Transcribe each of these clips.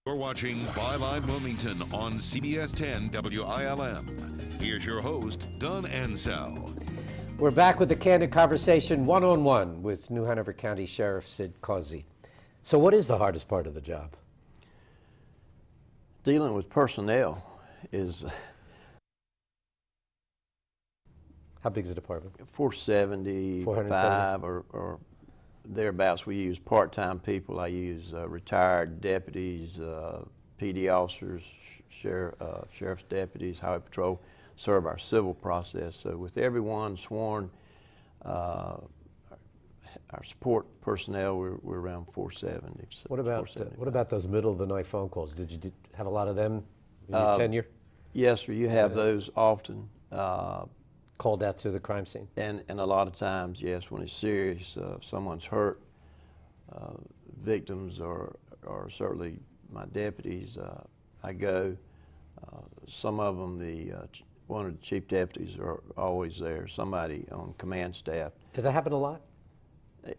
You're watching Byline Wilmington on CBS 10 WILM. Here's your host, Don Ansell. We're back with the Candid Conversation one-on-one with New Hanover County Sheriff Sid Causey. So what is the hardest part of the job? Dealing with personnel is... How big is the department? 475 or thereabouts. We use part-time people. I use retired deputies, PD officers, sheriff's deputies, highway patrol, serve our civil process. So with everyone sworn, our support personnel, we're around 470. What about those middle of the night phone calls? Did you have a lot of them in your tenure? Yes, sir. You have those often. Called out to the crime scene? And a lot of times, yes, when it's serious, if someone's hurt, victims or certainly my deputies, I go. Some of them, one of the chief deputies are always there, somebody on command staff. Did that happen a lot?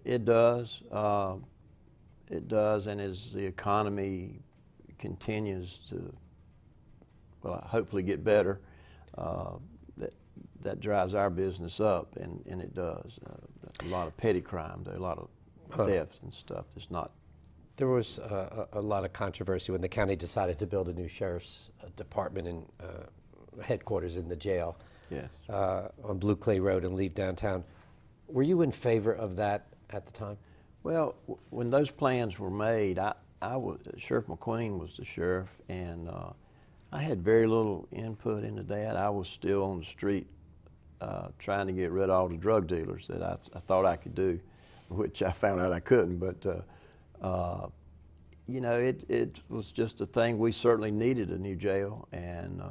It does. It does, and as the economy continues to, well, hopefully get better, that drives our business up, and it does. A lot of petty crime, there are a lot of thefts and stuff. It's not. There was a lot of controversy when the county decided to build a new sheriff's department and headquarters in the jail. Yes. On Blue Clay Road and leave downtown. Were you in favor of that at the time? Well, when those plans were made, Sheriff McQueen was the sheriff, and I had very little input into that. I was still on the street trying to get rid of all the drug dealers that I thought I could do, which I found out I couldn't. But you know, it was just a thing. We certainly needed a new jail, and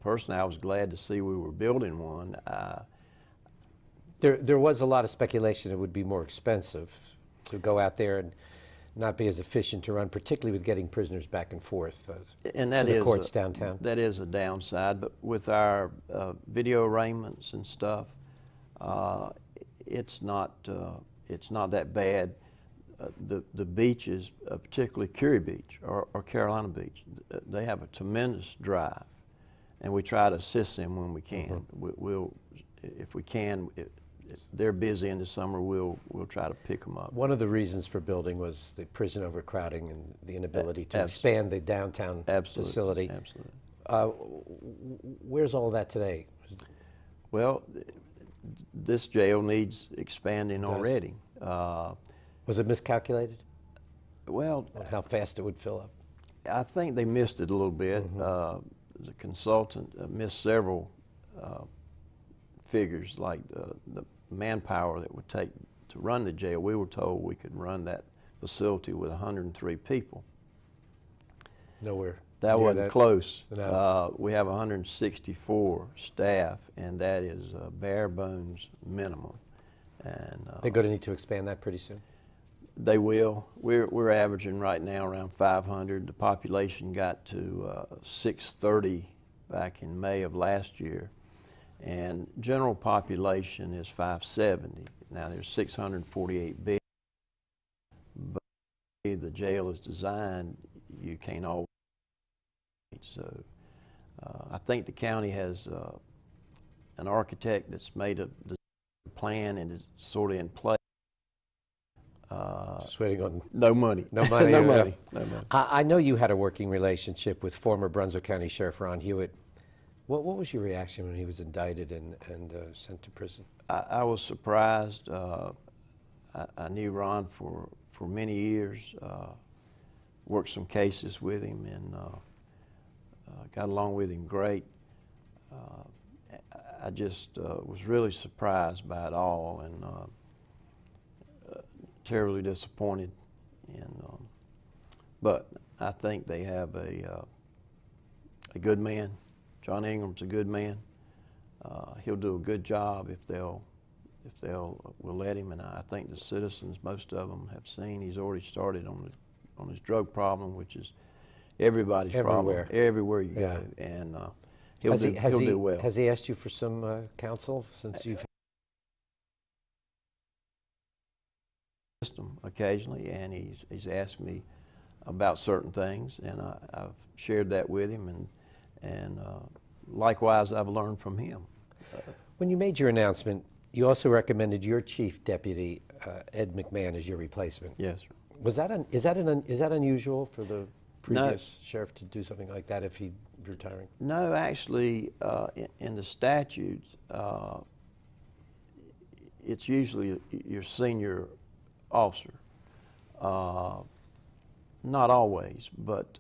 personally, I was glad to see we were building one. There was a lot of speculation it would be more expensive to go out there and not be as efficient to run, particularly with getting prisoners back and forth and that to the courts downtown. That is a downside, but with our video arraignments and stuff, it's not that bad. The beaches, particularly Curie Beach or Carolina Beach, they have a tremendous drive, and we try to assist them when we can. We'll, if we can, if they're busy in the summer, we'll try to pick them up. One of the reasons for building was the prison overcrowding and the inability to expand the downtown facility. Absolutely. Where's all that today? Well, this jail needs expanding already. Was it miscalculated? Well, how fast it would fill up? I think they missed it a little bit. The consultant missed several figures, like the manpower that would take to run the jail. We were told we could run that facility with 103 people. Nowhere. That wasn't close. No. We have 164 staff, and that is bare bones minimum. And they're going to need to expand that pretty soon. They will. We're averaging right now around 500. The population got to 630 back in May of last year, and general population is 570. Now there's 648 beds, but the jail is designed, you can't always. So I think the county has an architect that's made a plan and is sort of in place. Just waiting on no money. No money. No money. No money. I know you had a working relationship with former Brunswick County Sheriff Ron Hewitt. What was your reaction when he was indicted and sent to prison? I was surprised. I knew Ron for many years. Worked some cases with him and got along with him great. I just was really surprised by it all, and terribly disappointed. And but I think they have a good man. John Ingram's a good man. He'll do a good job if they'll will let him. And I think the citizens, most of them, have seen he's already started on his drug problem, which is everybody's problem. Everywhere you go. And he'll do well. Has he asked you for some counsel since you've system occasionally, and he's asked me about certain things, and I've shared that with him, and likewise I've learned from him. When you made your announcement, you also recommended your chief deputy, Ed McMahon, as your replacement. Yes, sir. Was that is that unusual for the previous sheriff to do something like that if he's retiring? No, actually, in the statutes, it's usually your senior officer. Not always, but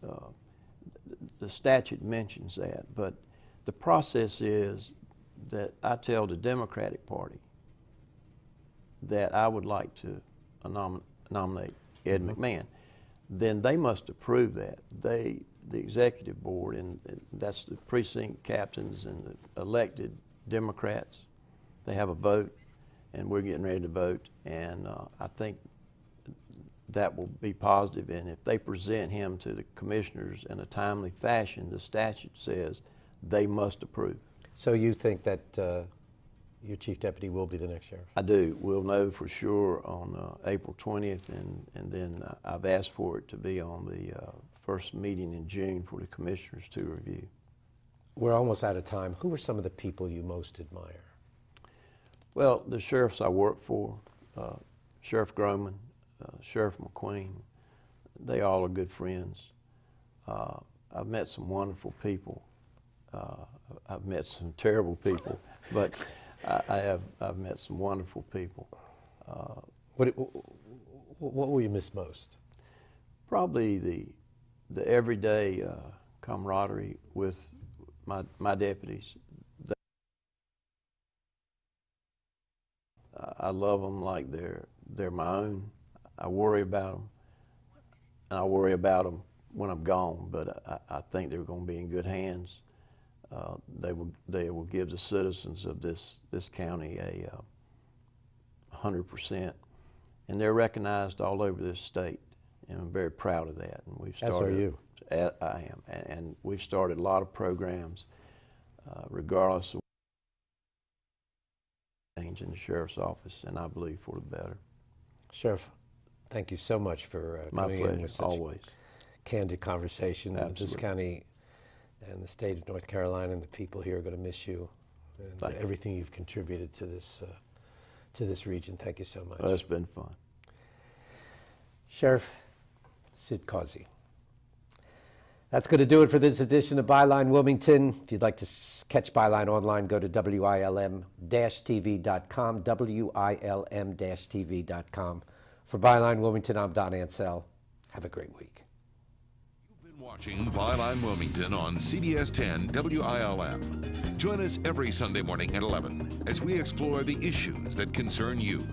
the statute mentions that. But the process is that I tell the Democratic Party that I would like to nominate Ed McMahon. Then they must approve that. The executive board, and that's the precinct captains and the elected Democrats, they have a vote, and we're getting ready to vote, and I think that will be positive. And if they present him to the commissioners in a timely fashion, the statute says they must approve. So you think that your chief deputy will be the next sheriff? I do. We'll know for sure on April 20th, and then I've asked for it to be on the first meeting in June for the commissioners to review. We're almost out of time. Who are some of the people you most admire? Well, the sheriffs I work for, Sheriff Groman, Sheriff McQueen, they all are good friends. I've met some wonderful people. I've met some terrible people, but I've met some wonderful people. What will you miss most? Probably the everyday camaraderie with my deputies. I love them like they're my own. I worry about them, and I worry about them when I'm gone, but I think they're going to be in good hands. They will give the citizens of this county a 100%, and they're recognized all over this state, and I'm very proud of that. And we've started. As are you. I am, and we've started a lot of programs, regardless of change in the sheriff's office, and I believe for the better. Sheriff, thank you so much for coming in with such always candid conversation. Absolutely. This county and the state of North Carolina and the people here are going to miss you, and everything you've contributed to this region. Thank you so much. Well, it's been fun. Sheriff Sid Causey. That's going to do it for this edition of Byline Wilmington. If you'd like to catch Byline online, go to WILM-TV.com, WILM-TV.com. For Byline Wilmington, I'm Don Ansell. Have a great week. You've been watching Byline Wilmington on CBS 10 WILM. Join us every Sunday morning at 11 as we explore the issues that concern you.